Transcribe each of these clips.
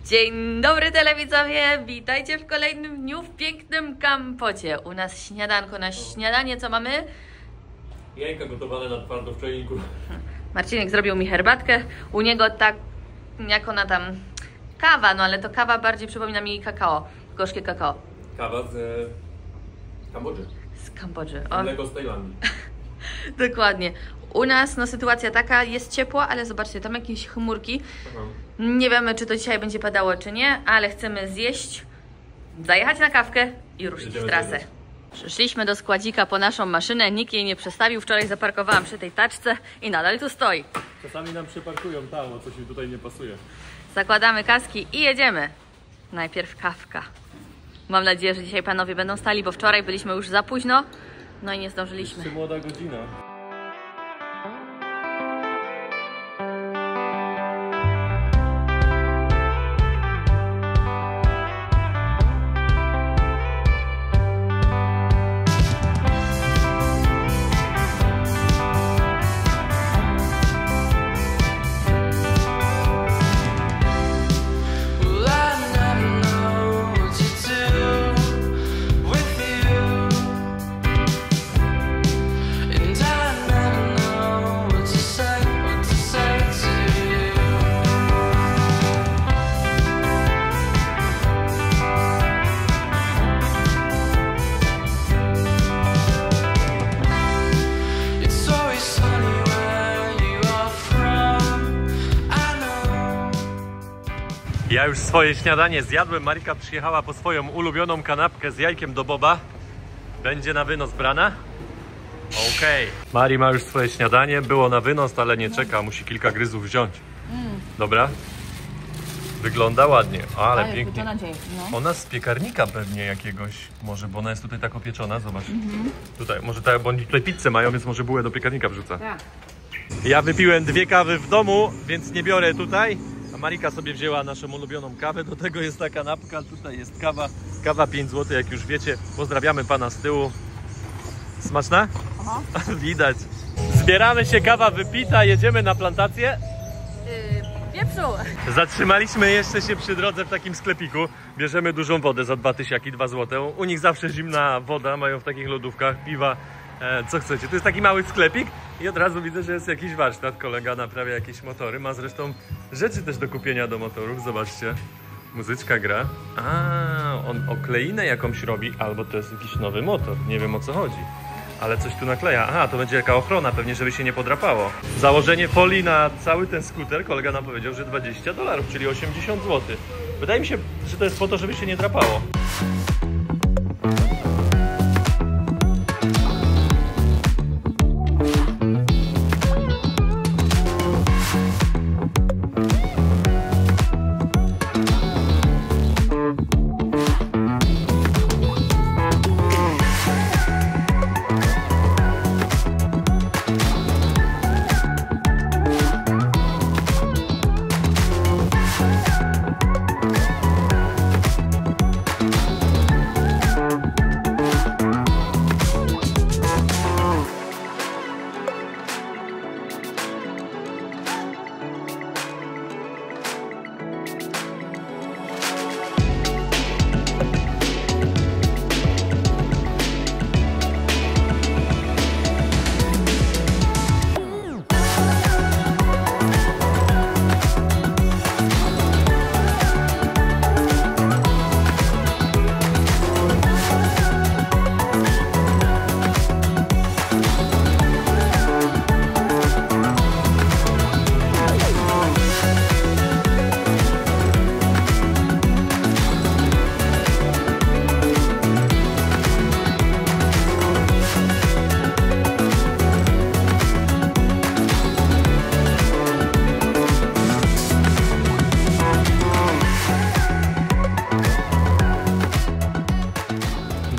Dzień dobry telewidzowie, witajcie w kolejnym dniu w pięknym Kampocie. U nas śniadanko, na śniadanie co mamy? Jajka gotowane na twardo w czajniku. Marcinek zrobił mi herbatkę, u niego tak, jak ona tam, kawa, no ale to kawa bardziej przypomina mi kakao, gorzkie kakao. Kawa z Kambodży. Z Kambodży. Mleko z Tajlandii. Dokładnie. U nas no sytuacja taka, jest ciepło, ale zobaczcie, tam jakieś chmurki. Nie wiemy, czy to dzisiaj będzie padało, czy nie, ale chcemy zjeść, zajechać na kawkę i ruszyć w trasę. Przyszliśmy do składzika po naszą maszynę, nikt jej nie przestawił. Wczoraj zaparkowałam przy tej taczce i nadal tu stoi. Czasami nam przeparkują tam, a coś mi tutaj nie pasuje. Zakładamy kaski i jedziemy. Najpierw kawka. Mam nadzieję, że dzisiaj panowie będą stali, bo wczoraj byliśmy już za późno, no i nie zdążyliśmy. Jeszcze młoda godzina. Ja już swoje śniadanie zjadłem. Marika przyjechała po swoją ulubioną kanapkę z jajkiem do boba. Będzie na wynos brana? Okej. Mari ma już swoje śniadanie. Było na wynos, ale nie czeka. Musi kilka gryzów wziąć. Dobra? Wygląda ładnie, ale pięknie. No. Ona z piekarnika pewnie jakiegoś, może, bo ona jest tutaj tak opieczona, zobacz. Tutaj, może tak, bo oni tutaj pizzę mają, więc może bułę do piekarnika wrzuca. Tak. Ja wypiłem 2 kawy w domu, więc nie biorę tutaj. A Marika sobie wzięła naszą ulubioną kawę, do tego jest ta kanapka, tutaj jest kawa. Kawa 5 zł, jak już wiecie. Pozdrawiamy pana z tyłu. Smaczna? Aha. Widać. Zbieramy się, kawa wypita, jedziemy na plantację. Pieprzu! Zatrzymaliśmy jeszcze się przy drodze w takim sklepiku. Bierzemy dużą wodę za 2000, 2 zł. U nich zawsze zimna woda, mają w takich lodówkach, piwa. Co chcecie? To jest taki mały sklepik i od razu widzę, że jest jakiś warsztat. Kolega naprawia jakieś motory. Ma zresztą rzeczy też do kupienia do motorów. Zobaczcie. Muzyczka gra. On okleinę jakąś robi, albo to jest jakiś nowy motor. Nie wiem, o co chodzi. Ale coś tu nakleja. To będzie jaka ochrona, pewnie, żeby się nie podrapało. Założenie folii na cały ten skuter, kolega nam powiedział, że $20, czyli 80 zł. Wydaje mi się, że to jest po to, żeby się nie drapało.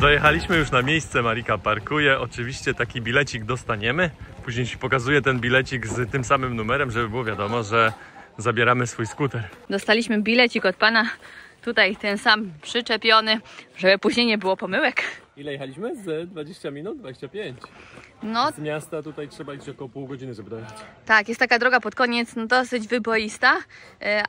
Dojechaliśmy już na miejsce, Marika parkuje. Oczywiście taki bilecik dostaniemy. Później ci pokazuję ten bilecik z tym samym numerem, żeby było wiadomo, że zabieramy swój skuter. Dostaliśmy bilecik od pana, tutaj ten sam przyczepiony, żeby później nie było pomyłek. Ile jechaliśmy? Z 20 minut? 25. No Z miasta tutaj trzeba iść około pół godziny, żeby dojechać. tak, jest taka droga pod koniec, no, dosyć wyboista,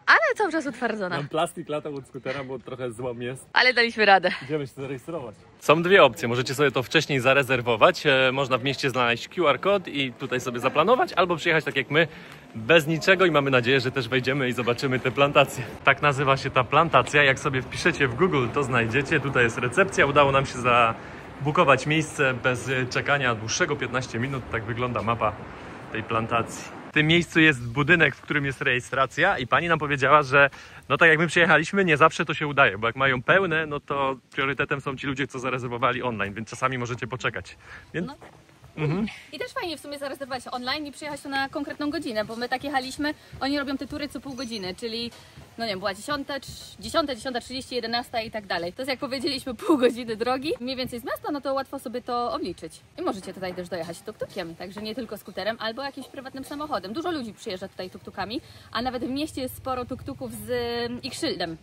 ale cały czas utwardzona. Mam plastik latał od skutera, bo trochę złom jest. Ale daliśmy radę. Idziemy się zarejestrować. Są dwie opcje. Możecie sobie to wcześniej zarezerwować. Można w mieście znaleźć QR kod i tutaj sobie zaplanować, albo przyjechać tak jak my, bez niczego i mamy nadzieję, że też wejdziemy i zobaczymy te plantacje. Tak nazywa się ta plantacja. Jak sobie wpiszecie w Google, to znajdziecie. Tutaj jest recepcja. Udało nam się zabukować miejsce bez czekania dłuższego, 15 minut. Tak wygląda mapa tej plantacji. W tym miejscu jest budynek, w którym jest rejestracja i pani nam powiedziała, że no tak jak my przyjechaliśmy, nie zawsze to się udaje, bo jak mają pełne, no to priorytetem są ci ludzie, co zarezerwowali online, więc czasami możecie poczekać. Więc... No. I też fajnie w sumie zarezerwować online i przyjechać tu na konkretną godzinę, bo my tak jechaliśmy, oni robią te tury co pół godziny, czyli no nie wiem, była 10:30, 11 i tak dalej. To jest jak powiedzieliśmy pół godziny drogi, mniej więcej z miasta, no to łatwo sobie to obliczyć. I możecie tutaj też dojechać tuk-tukiem, także nie tylko skuterem albo jakimś prywatnym samochodem. Dużo ludzi przyjeżdża tutaj tuk-tukami, a nawet w mieście jest sporo tuk-tuków z ich szyldem.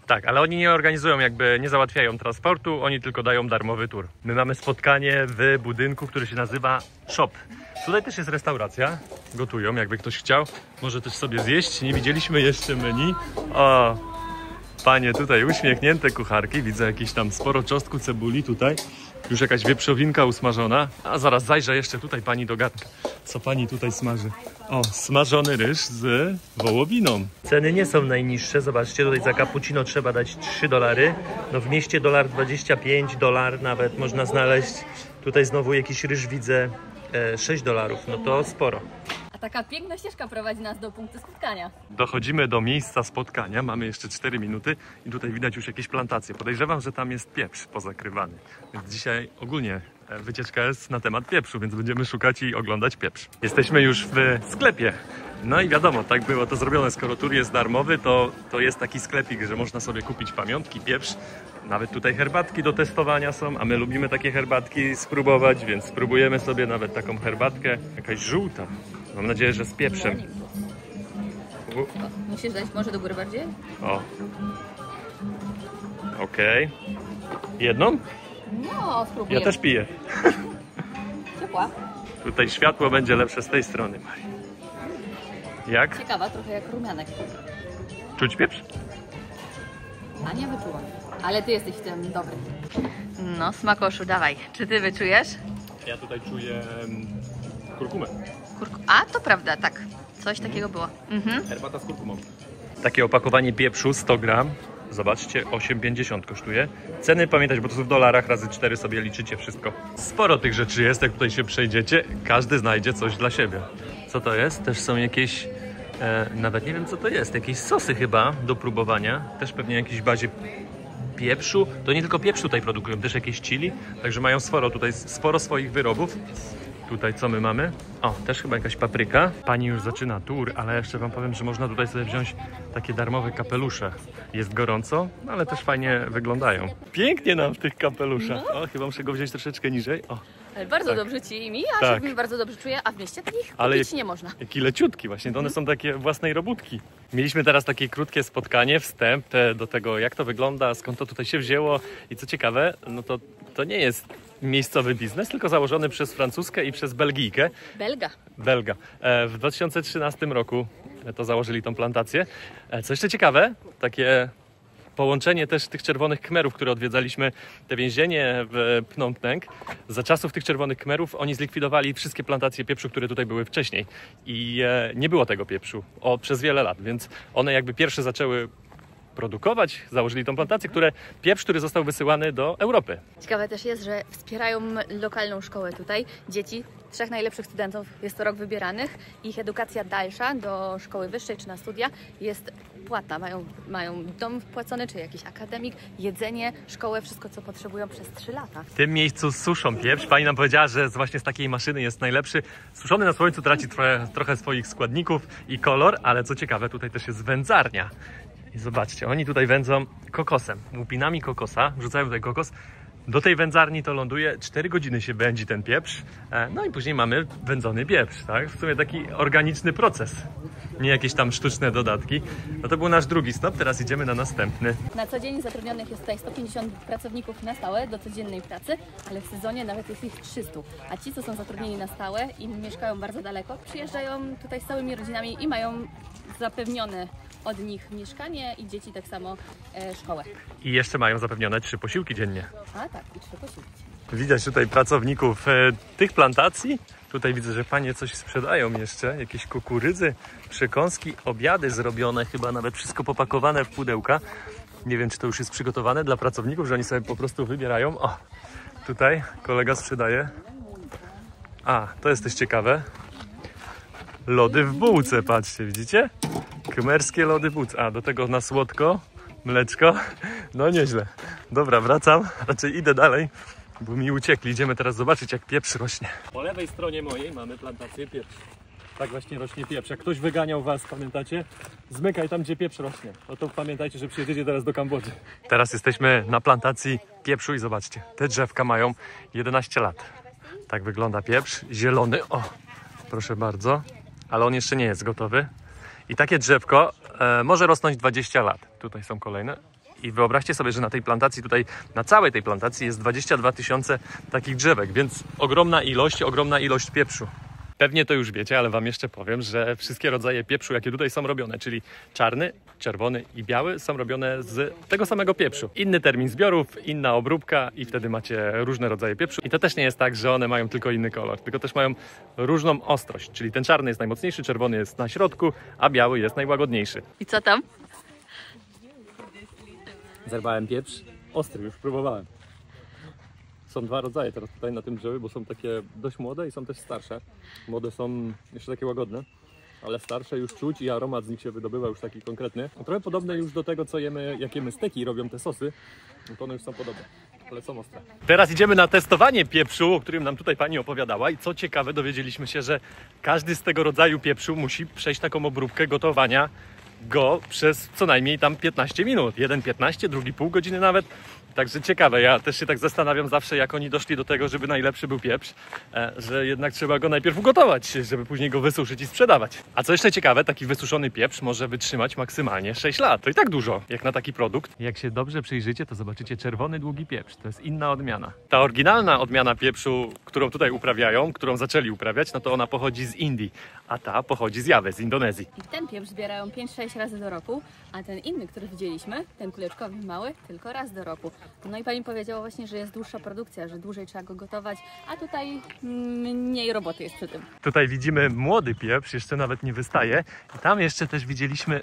Tak, ale oni nie organizują, jakby nie załatwiają transportu, oni tylko dają darmowy tour. My mamy spotkanie w budynku, który się nazywa Shop. Tutaj też jest restauracja, gotują, jakby ktoś chciał. Może też sobie zjeść, nie widzieliśmy jeszcze menu. O, panie tutaj uśmiechnięte kucharki, widzę jakieś tam sporo czosnku, cebuli tutaj. Już jakaś wieprzowinka usmażona. A zaraz zajrzę jeszcze tutaj pani do garnka. Co pani tutaj smaży? O, smażony ryż z wołowiną. Ceny nie są najniższe. Zobaczcie, tutaj za cappuccino trzeba dać $3. No w mieście $1.25 nawet można znaleźć. Tutaj znowu jakiś ryż widzę $6. No to sporo. A taka piękna ścieżka prowadzi nas do punktu spotkania. Dochodzimy do miejsca spotkania, mamy jeszcze 4 minuty i tutaj widać już jakieś plantacje. Podejrzewam, że tam jest pieprz pozakrywany. Więc dzisiaj ogólnie wycieczka jest na temat pieprzu, więc będziemy szukać i oglądać pieprz. Jesteśmy już w sklepie. No i wiadomo, tak było to zrobione. Skoro tur jest darmowy, to jest taki sklepik, że można sobie kupić pamiątki, pieprz. Nawet tutaj herbatki do testowania są, a my lubimy takie herbatki spróbować, więc spróbujemy sobie nawet taką herbatkę. Jakaś żółta. Mam nadzieję, że z pieprzem. Musisz dać może do góry bardziej? O. Okej. Jedną? No, spróbujemy. Ja też piję. Ciepła. Tutaj światło będzie lepsze z tej strony, Marii. Jak? Ciekawa, trochę jak rumianek. Czuć pieprz? A nie wyczułam. Ale ty jesteś w tym dobry. No, smakoszu, dawaj. Czy ty wyczujesz? Ja tutaj czuję kurkumę. A, to prawda, tak. Coś takiego było. Herbata z kurkumą. Takie opakowanie pieprzu 100 gram. Zobaczcie, 8,50 kosztuje. Ceny pamiętać, bo to są w dolarach, razy 4 sobie liczycie wszystko. Sporo tych rzeczy jest, jak tutaj się przejdziecie. Każdy znajdzie coś dla siebie. Co to jest? Też są jakieś, nawet nie wiem co to jest, jakieś sosy chyba do próbowania. Też pewnie jakiejś bazie pieprzu. To nie tylko pieprz tutaj produkują, też jakieś chili. Także mają sporo swoich wyrobów. Tutaj co my mamy? O, też chyba jakaś papryka. Pani już zaczyna tour, ale jeszcze wam powiem, że można tutaj sobie wziąć takie darmowe kapelusze. Jest gorąco, ale też fajnie wyglądają. Pięknie nam w tych kapeluszach. O, chyba muszę go wziąć troszeczkę niżej. O, Ale bardzo Tak. dobrze ci i mi, a Tak. się mi bardzo dobrze czuję, a w mieście takich Ale kupić nie można. jaki leciutki właśnie, to one są takie własnej robótki. Mieliśmy teraz takie krótkie spotkanie, wstęp do tego, jak to wygląda, skąd to tutaj się wzięło i co ciekawe, no to nie jest miejscowy biznes, tylko założony przez Francuzkę i przez Belgijkę. Belga. W 2013 roku to założyli tą plantację. Co jeszcze ciekawe, takie połączenie też tych czerwonych Khmerów, które odwiedzaliśmy, te więzienie w Phnom Penh. Za czasów tych czerwonych Khmerów oni zlikwidowali wszystkie plantacje pieprzu, które tutaj były wcześniej. I nie było tego pieprzu przez wiele lat, więc one jakby pierwsze zaczęły produkować, założyli tą plantację, pieprz, który został wysyłany do Europy. Ciekawe też jest, że wspierają lokalną szkołę tutaj. Dzieci, 3 najlepszych studentów, jest to rok wybieranych. Ich edukacja dalsza do szkoły wyższej czy na studia jest płatna. Mają dom wpłacony, czy jakiś akademik, jedzenie, szkołę, wszystko co potrzebują przez 3 lata. W tym miejscu suszą pieprz. Pani nam powiedziała, że właśnie z takiej maszyny jest najlepszy. Suszony na słońcu traci trochę swoich składników i kolor, ale co ciekawe, tutaj też jest wędzarnia. I zobaczcie, oni tutaj wędzą kokosem, łupinami kokosa, wrzucają tutaj kokos. Do tej wędzarni to ląduje, 4 godziny się wędzi ten pieprz, no i później mamy wędzony pieprz, tak? W sumie taki organiczny proces, nie jakieś tam sztuczne dodatki. No to był nasz drugi stop, teraz idziemy na następny. Na co dzień zatrudnionych jest tutaj 150 pracowników na stałe do codziennej pracy, ale w sezonie nawet jest ich 300. A ci, co są zatrudnieni na stałe i mieszkają bardzo daleko, przyjeżdżają tutaj z całymi rodzinami i mają zapewnione od nich mieszkanie i dzieci tak samo szkołę. I jeszcze mają zapewnione 3 posiłki dziennie. A tak, i 3 posiłki. Widać tutaj pracowników tych plantacji. Tutaj widzę, że panie coś sprzedają jeszcze. Jakieś kukurydzy, przekąski, obiady zrobione, chyba nawet wszystko popakowane w pudełka. Nie wiem, czy to już jest przygotowane dla pracowników, że oni sobie po prostu wybierają. O, tutaj kolega sprzedaje. A, to jest też ciekawe. Lody w bułce, patrzcie, widzicie? Kmerskie lody w bułce. A, do tego na słodko, mleczko. No nieźle. Dobra, wracam. Raczej idę dalej, bo mi uciekli. Idziemy teraz zobaczyć, jak pieprz rośnie. Po lewej stronie mojej mamy plantację pieprz. Tak właśnie rośnie pieprz. Jak ktoś wyganiał was, pamiętacie? Zmykaj tam, gdzie pieprz rośnie. No to pamiętajcie, że przyjedziecie teraz do Kambodży. Teraz jesteśmy na plantacji pieprzu i zobaczcie. Te drzewka mają 11 lat. Tak wygląda pieprz. Zielony. O, proszę bardzo. Ale on jeszcze nie jest gotowy. I takie drzewko może rosnąć 20 lat. Tutaj są kolejne. I wyobraźcie sobie, że na tej plantacji, tutaj na całej tej plantacji jest 22 000 takich drzewek, więc ogromna ilość pieprzu. Pewnie to już wiecie, ale wam jeszcze powiem, że wszystkie rodzaje pieprzu, jakie tutaj są robione, czyli czarny, czerwony i biały, są robione z tego samego pieprzu. Inny termin zbiorów, inna obróbka i wtedy macie różne rodzaje pieprzu. I to też nie jest tak, że one mają tylko inny kolor, tylko też mają różną ostrość, czyli ten czarny jest najmocniejszy, czerwony jest na środku, a biały jest najłagodniejszy. I co tam? Zerwałem pieprz, ostry, już próbowałem. Są 2 rodzaje teraz tutaj na tym drzewie, bo są takie dość młode i są też starsze. Młode są jeszcze takie łagodne, ale starsze już czuć i aromat z nich się wydobywa już taki konkretny. Trochę podobne już do tego, co jemy, jak jemy steki i robią te sosy, no to one już są podobne, ale są ostre. Teraz idziemy na testowanie pieprzu, o którym nam tutaj pani opowiadała i co ciekawe, dowiedzieliśmy się, że każdy z tego rodzaju pieprzu musi przejść taką obróbkę gotowania go przez co najmniej tam 15 minut. Jeden 15, drugi pół godziny nawet. Także ciekawe, ja też się tak zastanawiam zawsze, jak oni doszli do tego, żeby najlepszy był pieprz, że jednak trzeba go najpierw ugotować, żeby później go wysuszyć i sprzedawać. A co jeszcze ciekawe, taki wysuszony pieprz może wytrzymać maksymalnie 6 lat. To i tak dużo, jak na taki produkt. Jak się dobrze przyjrzycie, to zobaczycie czerwony, długi pieprz. To jest inna odmiana. Ta oryginalna odmiana pieprzu, którą tutaj uprawiają, którą zaczęli uprawiać, no to ona pochodzi z Indii, a ta pochodzi z Jawy, z Indonezji. I ten pieprz zbierają 5-6 razy do roku, a ten inny, który widzieliśmy, ten kuleczkowy mały, tylko raz do roku. No i pani powiedziała właśnie, że jest dłuższa produkcja, że dłużej trzeba go gotować, a tutaj mniej roboty jest przy tym. Tutaj widzimy młody pieprz, jeszcze nawet nie wystaje. I tam jeszcze też widzieliśmy,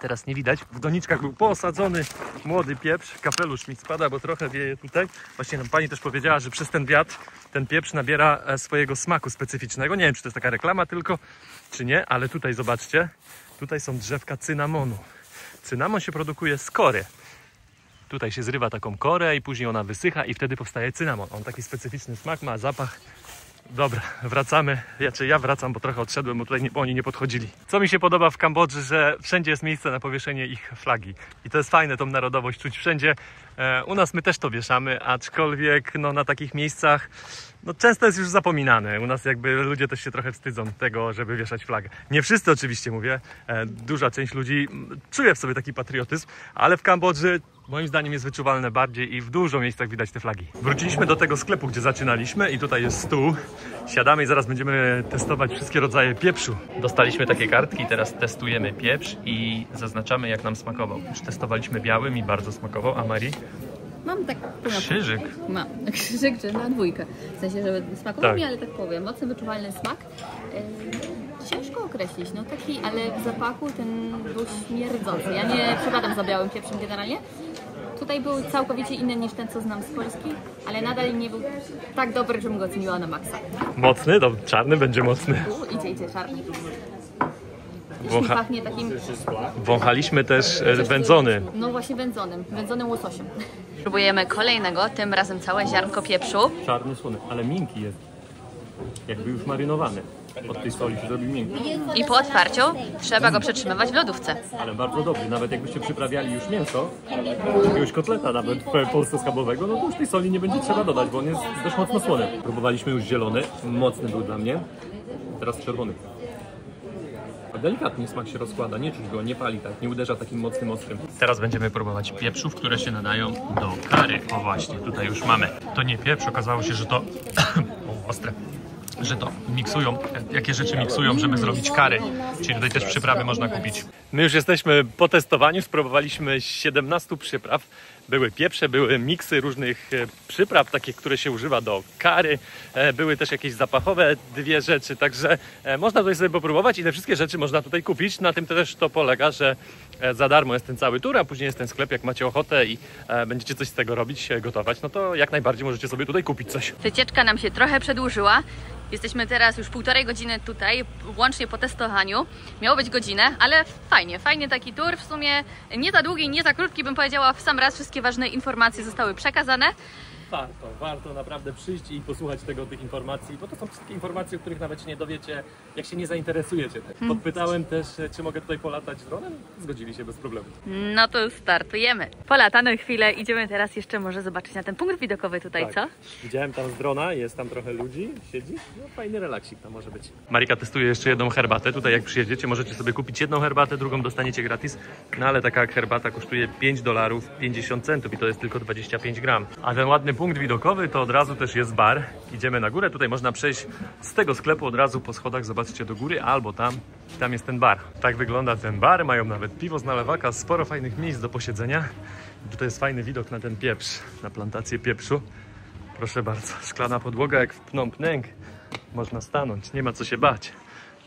teraz nie widać, w doniczkach był posadzony młody pieprz. Kapelusz mi spada, bo trochę wieje tutaj. Właśnie nam pani też powiedziała, że przez ten wiatr ten pieprz nabiera swojego smaku specyficznego. Nie wiem, czy to jest taka reklama tylko, czy nie, ale tutaj zobaczcie, tutaj są drzewka cynamonu. Cynamon się produkuje z kory. Tutaj się zrywa taką korę i później ona wysycha i wtedy powstaje cynamon. On taki specyficzny smak ma, zapach. Dobra, wracamy. Ja wracam, bo trochę odszedłem, bo tutaj oni nie podchodzili. Co mi się podoba w Kambodży, że wszędzie jest miejsce na powieszenie ich flagi. I to jest fajne, tą narodowość czuć wszędzie. U nas my też to wieszamy, aczkolwiek no, na takich miejscach no, często jest już zapominane. U nas jakby ludzie też się trochę wstydzą tego, żeby wieszać flagę. Nie wszyscy oczywiście mówię. Duża część ludzi czuje w sobie taki patriotyzm, ale w Kambodży moim zdaniem jest wyczuwalne bardziej i w dużo miejscach widać te flagi. Wróciliśmy do tego sklepu, gdzie zaczynaliśmy i tutaj jest stół. Siadamy i zaraz będziemy testować wszystkie rodzaje pieprzu. Dostaliśmy takie kartki, teraz testujemy pieprz i zaznaczamy, jak nam smakował. Już testowaliśmy białym i bardzo smakował. A Marii? Mam tak... Krzyżyk. Mam krzyżyk, czy na 2. W sensie, żeby smakował mi, Tak. ale tak powiem, mocno wyczuwalny smak. Ciężko określić, no taki, ale w zapachu ten był śmierdzący. Ja nie przepadam za białym pieprzem generalnie. Tutaj był całkowicie inny niż ten, co znam z Polski, ale nadal nie był tak dobry, żebym go oceniła na maksa. Mocny? To czarny będzie mocny. Idzie, czarny. Też mi Wącha- pachnie takim, Wąchaliśmy też wędzony. no właśnie wędzonym łososiem. Próbujemy kolejnego, tym razem całe ziarnko pieprzu. Czarny, słony, ale miękki jest. Jakby już marynowany. Od tej soli się zrobi miękki. I po otwarciu trzeba go przetrzymywać w lodówce. Ale bardzo dobry. Nawet jakbyście przyprawiali już mięso, jakiegoś kotleta nawet polsko-schabowego, no to już tej soli nie będzie trzeba dodać, bo on jest dość mocno słony. Próbowaliśmy już zielony, mocny był dla mnie. Teraz czerwony. A delikatnie smak się rozkłada, nie czuć go, nie pali tak, nie uderza takim mocnym ostrym. Teraz będziemy próbować pieprzów, które się nadają do curry. O właśnie, tutaj już mamy. To nie pieprz, okazało się, że to... o, ostre. Że to miksują, jakie rzeczy miksują, żeby zrobić curry. Czyli tutaj też przyprawy można kupić. My już jesteśmy po testowaniu, spróbowaliśmy 17 przypraw. Były pieprze, były miksy różnych przypraw, takie, które się używa do curry. Były też jakieś zapachowe dwie rzeczy, także można tutaj sobie popróbować i te wszystkie rzeczy można tutaj kupić. Na tym też to polega, że za darmo jest ten cały tur, a później jest ten sklep, jak macie ochotę i będziecie coś z tego robić, gotować, no to jak najbardziej możecie sobie tutaj kupić coś. Wycieczka nam się trochę przedłużyła. Jesteśmy teraz już 1,5 godziny tutaj, łącznie po testowaniu. Miało być godzinę, ale fajnie taki tur. W sumie nie za długi, nie za krótki, bym powiedziała. W sam raz wszystkie ważne informacje zostały przekazane. Warto naprawdę przyjść i posłuchać tych informacji, bo to są wszystkie informacje, o których nawet się nie dowiecie, jak się nie zainteresujecie. Podpytałem też, czy mogę tutaj polatać dronem. Zgodzili się bez problemu. No to startujemy. Polatane chwilę, idziemy teraz jeszcze może zobaczyć na ten punkt widokowy tutaj, tak. Co? Widziałem tam z drona, jest tam trochę ludzi, siedzi, no fajny relaksik tam może być. Marika testuje jeszcze jedną herbatę. Tutaj jak przyjedziecie, możecie sobie kupić jedną herbatę, drugą dostaniecie gratis, no ale taka herbata kosztuje $5.50 i to jest tylko 25 gram. A ten ładny punkt widokowy to od razu też jest bar. Idziemy na górę, tutaj można przejść z tego sklepu od razu po schodach, zobaczcie do góry, albo tam jest ten bar. Tak wygląda ten bar, mają nawet piwo z nalewaka, sporo fajnych miejsc do posiedzenia. Tutaj jest fajny widok na ten pieprz, na plantację pieprzu. Proszę bardzo, szklana podłoga jak w Phnom Penh. Można stanąć, nie ma co się bać.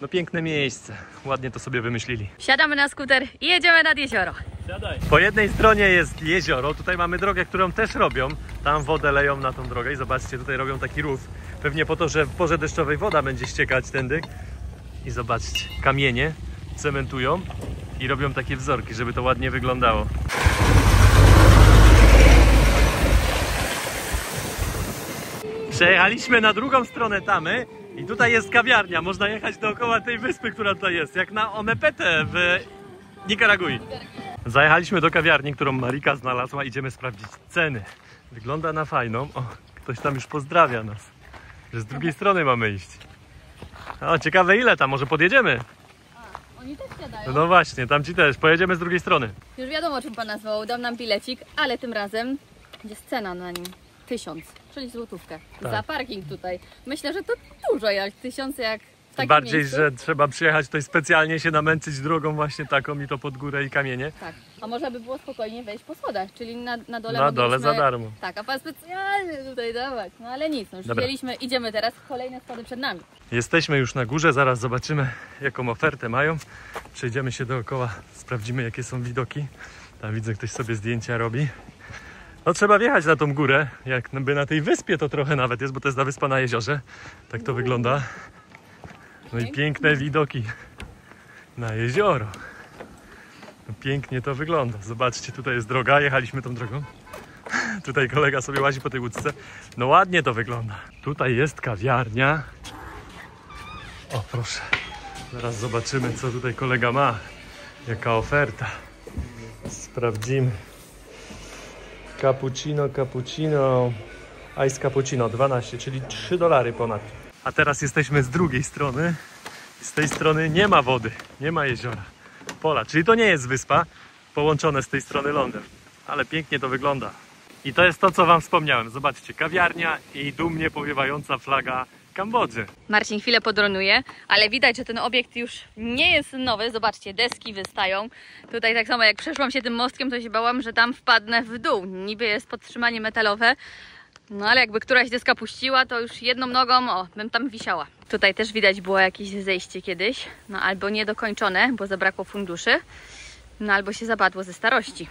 No piękne miejsce, ładnie to sobie wymyślili. Wsiadamy na skuter i jedziemy nad jezioro. Siadaj. Po jednej stronie jest jezioro, tutaj mamy drogę, którą też robią. Tam wodę leją na tą drogę i zobaczcie, tutaj robią taki rów. Pewnie po to, że w porze deszczowej woda będzie ściekać tędy. I zobaczcie, kamienie cementują i robią takie wzorki, żeby to ładnie wyglądało. Przejechaliśmy na drugą stronę tamy i tutaj jest kawiarnia. Można jechać dookoła tej wyspy, która tutaj jest, jak na Omepete w Nikaragui. Zajechaliśmy do kawiarni, którą Marika znalazła. Idziemy sprawdzić ceny. Wygląda na fajną. O, ktoś tam już pozdrawia nas, że z drugiej strony mamy iść. O, ciekawe ile tam, może podjedziemy? Oni też siadają. No właśnie, tam ci też. Pojedziemy z drugiej strony. Już wiadomo, o czym pan nazwał. Dał nam bilecik, ale tym razem jest cena na nim. 1000, czyli złotówkę. Tak. Za parking tutaj. Myślę, że to dużo jak 1000, jak w takim Bardziej, miejscu. że trzeba przyjechać tutaj specjalnie się namęczyć drogą właśnie taką i to pod górę i kamienie. Tak, a można by było spokojnie wejść po schodach, czyli na dole Na dole mogliśmy... za darmo. Tak, a pan specjalnie tutaj dawać. No ale nic, no już Dobra. wzięliśmy, idziemy teraz, kolejne schody przed nami. Jesteśmy już na górze, zaraz zobaczymy jaką ofertę mają. Przejdziemy się dookoła, sprawdzimy jakie są widoki. Tam widzę, ktoś sobie zdjęcia robi. No trzeba wjechać na tą górę, jakby na tej wyspie to trochę nawet jest, bo to jest ta wyspa na jeziorze. Tak to wygląda. No i piękne widoki na jezioro. No pięknie to wygląda. Zobaczcie, tutaj jest droga, jechaliśmy tą drogą. Tutaj kolega sobie łazi po tej łódce. No ładnie to wygląda. Tutaj jest kawiarnia. O proszę, zaraz zobaczymy co tutaj kolega ma. Jaka oferta. Sprawdzimy. Cappuccino, ice cappuccino 12, czyli $3 ponad. A teraz jesteśmy z drugiej strony. Z tej strony nie ma wody, nie ma jeziora. Pola, czyli to nie jest wyspa połączone z tej strony lądem. Ale pięknie to wygląda. I to jest to, co wam wspomniałem. Zobaczcie, kawiarnia i dumnie powiewająca flaga Kambodży. Marcin chwilę podronuje, ale widać, że ten obiekt już nie jest nowy. Zobaczcie, deski wystają. Tutaj tak samo jak przeszłam się tym mostkiem, to się bałam, że tam wpadnę w dół. Niby jest podtrzymanie metalowe, no ale jakby któraś deska puściła, to już jedną nogą, bym tam wisiała. Tutaj też widać było jakieś zejście kiedyś, no albo niedokończone, bo zabrakło funduszy, no albo się zapadło ze starości.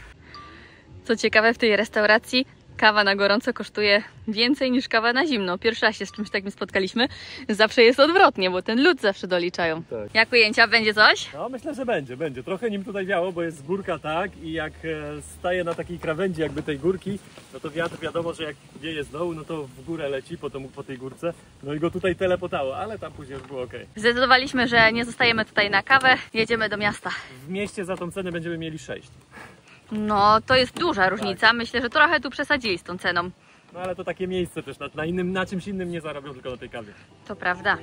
Co ciekawe, w tej restauracji kawa na gorąco kosztuje więcej niż kawa na zimno. Pierwszy raz się z czymś takim spotkaliśmy. Zawsze jest odwrotnie, bo ten lód zawsze doliczają. Tak. Jak ujęcia? Będzie coś? No myślę, że będzie. Trochę nim tutaj wiało, bo jest górka, tak, i jak staje na takiej krawędzi jakby tej górki, no to wiatr wiadomo, że jak wieje z dołu, no to w górę leci po tej górce, no i go tutaj telepotało, ale tam później już było ok. Zdecydowaliśmy, że nie zostajemy tutaj na kawę, jedziemy do miasta. W mieście za tą cenę będziemy mieli 6. No, to jest duża różnica. Myślę, że trochę tu przesadzili z tą ceną. No ale to takie miejsce też, na czymś innym nie zarobią, tylko na tej kawie. To prawda.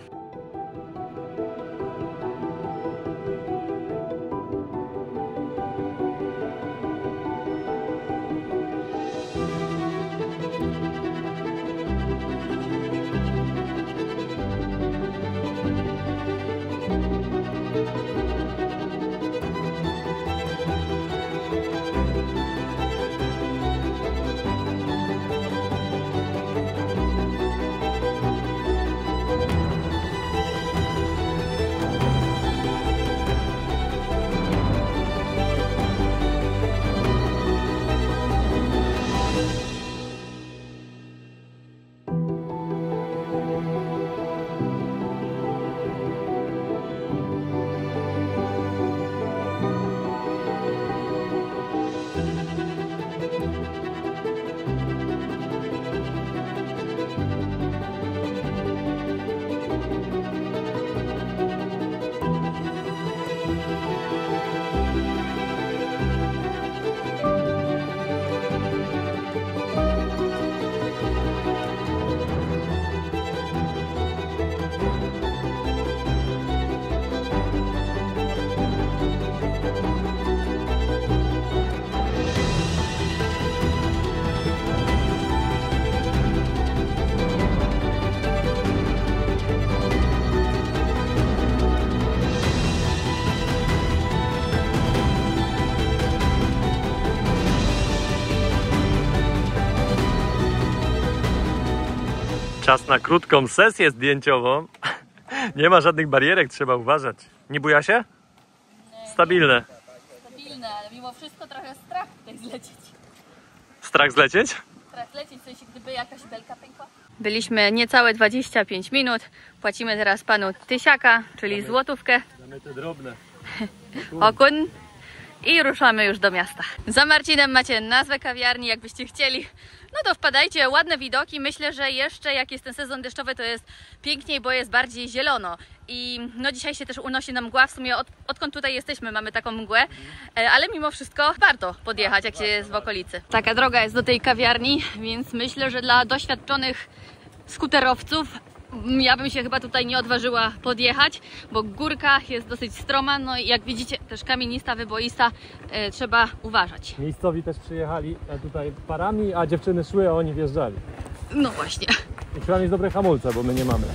Czas na krótką sesję zdjęciową. Nie ma żadnych barierek, trzeba uważać. Nie buja się? Stabilne. Stabilne, ale mimo wszystko trochę strach tutaj zlecieć. Strach zlecieć? Strach zlecieć, w sensie gdyby jakaś belka pękła. Byliśmy niecałe 25 minut. Płacimy teraz panu tysiaka, czyli złotówkę. Damy te drobne. Okun. I ruszamy już do miasta. Za Marcinem macie nazwę kawiarni, jakbyście chcieli. No to wpadajcie, ładne widoki. Myślę, że jeszcze jak jest ten sezon deszczowy, to jest piękniej, bo jest bardziej zielono. I no dzisiaj się też unosi nam mgła. W sumie odkąd tutaj jesteśmy, mamy taką mgłę. Ale mimo wszystko warto podjechać, jak się jest w okolicy. Taka droga jest do tej kawiarni, więc myślę, że dla doświadczonych skuterowców ja bym się chyba tutaj nie odważyła podjechać, bo górka jest dosyć stroma, no i jak widzicie też kamienista, wyboista, trzeba uważać. Miejscowi też przyjechali tutaj parami, a dziewczyny szły, a oni wjeżdżali. No właśnie. I trzeba mieć dobre hamulce, bo my nie mamy.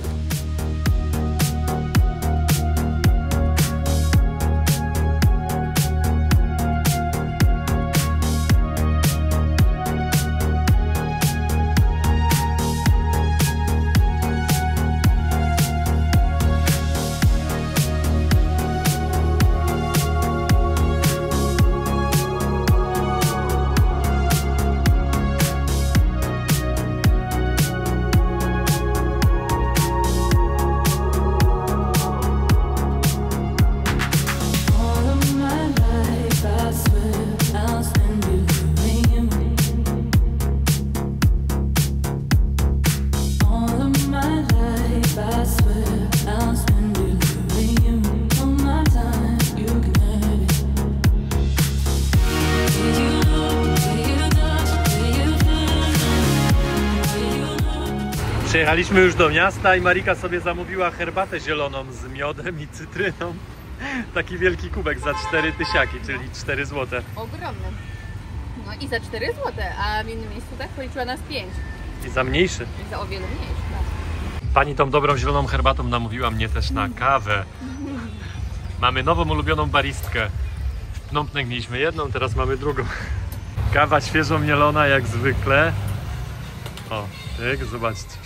Przyjechaliśmy już do miasta i Marika sobie zamówiła herbatę zieloną z miodem i cytryną. Taki wielki kubek za 4 tysiaki, czyli 4 zł. Ogromny. No i za 4 zł, a w innym miejscu tak policzyła nas 5. I za mniejszy. I za o wiele mniejszy, tak. Pani tą dobrą zieloną herbatą namówiła mnie też na kawę. Mamy nową ulubioną baristkę. W Pnompnek mieliśmy jedną, teraz mamy drugą. Kawa świeżo mielona jak zwykle. O, tyk, zobaczcie.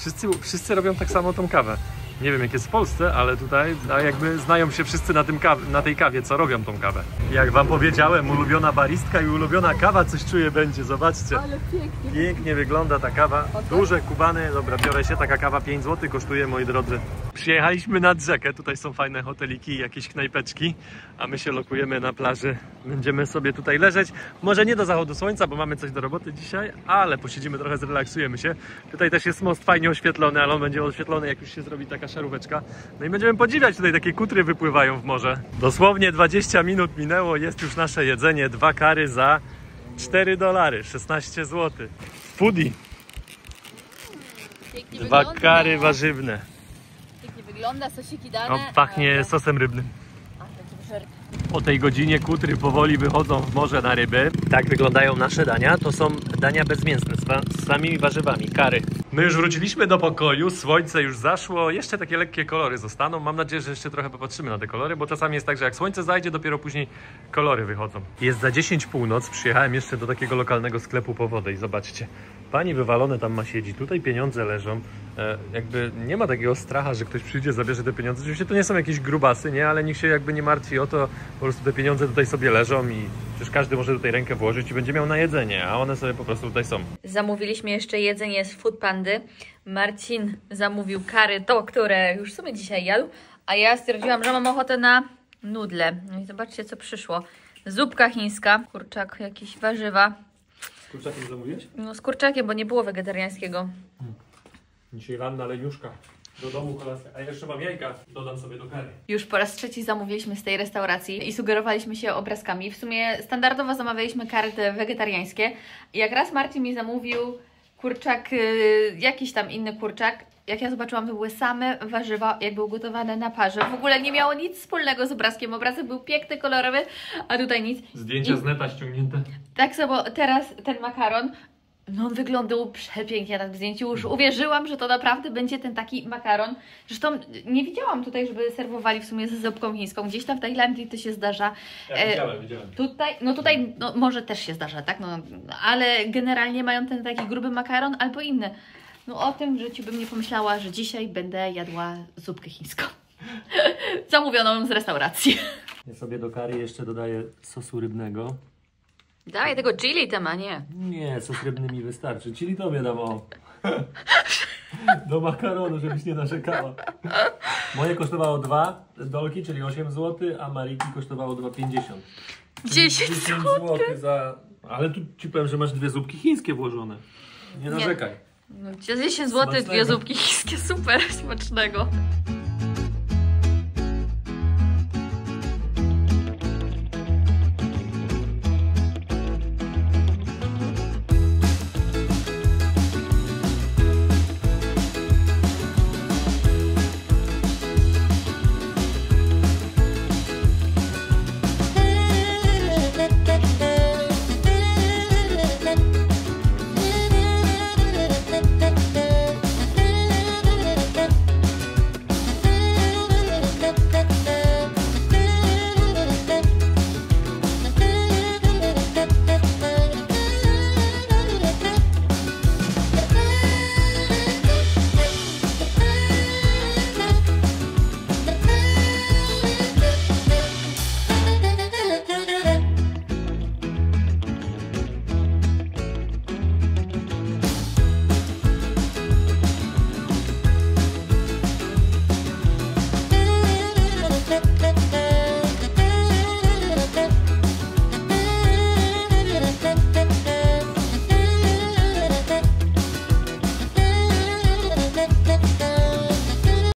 Wszyscy robią tak samo tą kawę. Nie wiem jak jest w Polsce, ale tutaj jakby znają się wszyscy na tej kawie, co robią tą kawę. Jak wam powiedziałem, ulubiona baristka i ulubiona kawa, coś czuję będzie, zobaczcie. Ale pięknie. Pięknie wygląda ta kawa. Duże kubany, dobra, biorę się, taka kawa 5 zł kosztuje, moi drodzy. Przyjechaliśmy nad rzekę, tutaj są fajne hoteliki i jakieś knajpeczki, a my się lokujemy na plaży. Będziemy sobie tutaj leżeć, może nie do zachodu słońca, bo mamy coś do roboty dzisiaj, ale posiedzimy trochę, zrelaksujemy się. Tutaj też jest most fajnie oświetlony, ale on będzie oświetlony, jak już się zrobi taka szaróweczka. No i będziemy podziwiać, tutaj takie kutry wypływają w morze. Dosłownie 20 minut minęło, jest już nasze jedzenie, 2 kary za $4, 16 zł. Foodie. 2 kary warzywne. Pięknie wygląda, sosiki dane. No, pachnie sosem rybnym. O tej godzinie kutry powoli wychodzą w morze na ryby. Tak wyglądają nasze dania. To są dania bezmięsne z samymi warzywami, kary. My już wróciliśmy do pokoju, słońce już zaszło, jeszcze takie lekkie kolory zostaną. Mam nadzieję, że jeszcze trochę popatrzymy na te kolory, bo czasami jest tak, że jak słońce zajdzie, dopiero później kolory wychodzą. Jest za 10 północ, przyjechałem jeszcze do takiego lokalnego sklepu po wodę i zobaczcie. Pani wywalone tam ma siedzi, tutaj pieniądze leżą. Jakby nie ma takiego stracha, że ktoś przyjdzie, zabierze te pieniądze. Oczywiście to nie są jakieś grubasy, nie? Ale nikt się jakby nie martwi o to. Po prostu te pieniądze tutaj sobie leżą i przecież każdy może tutaj rękę włożyć i będzie miał na jedzenie, a one sobie po prostu tutaj są. Zamówiliśmy jeszcze jedzenie z Foodpandy. Marcin zamówił kary, to, które już w sumie dzisiaj jadł, a ja stwierdziłam, że mam ochotę na nudle. No i zobaczcie, co przyszło. Zupka chińska, kurczak, jakieś warzywa. Z kurczakiem zamówiłeś? No z kurczakiem, bo nie było wegetariańskiego. Dzisiaj ranna leniuszka. Do domu kolacja. A jeszcze mam jajka. Dodam sobie do kary. Już po raz trzeci zamówiliśmy z tej restauracji i sugerowaliśmy się obrazkami. W sumie standardowo zamawialiśmy kary te wegetariańskie. I jak raz Marcin mi zamówił kurczak, jakiś tam inny kurczak, jak ja zobaczyłam, to były same warzywa, jak były gotowane na parze. W ogóle nie miało nic wspólnego z obrazkiem. Obrazek był piękny, kolorowy, a tutaj nic. Zdjęcia z neta ściągnięte. Tak samo teraz ten makaron, no on wyglądał przepięknie na tym zdjęciu. Już uwierzyłam, że to naprawdę będzie ten taki makaron. Zresztą nie widziałam tutaj, żeby serwowali w sumie z zupką chińską. Gdzieś tam w Tajlandii to się zdarza. Ja widziałem. Tutaj może też się zdarza, tak? No, ale generalnie mają ten taki gruby makaron albo inny. No o tym w życiu bym nie pomyślała, że dzisiaj będę jadła zupkę chińską. Zamówioną z restauracji. Ja sobie do kary jeszcze dodaję sosu rybnego. Daj tego chili tam, a nie. Nie, sos rybny mi wystarczy. Chili tobie dam, o. Do makaronu, żebyś nie narzekała. Moje kosztowało 2 dolki, czyli 8 zł, a Mariki kosztowało 2,50. 10 zł za... Ale tu ci powiem, że masz 2 zupki chińskie włożone. Nie narzekaj. No, 10 zł, 2 zupki chińskie, super, smacznego.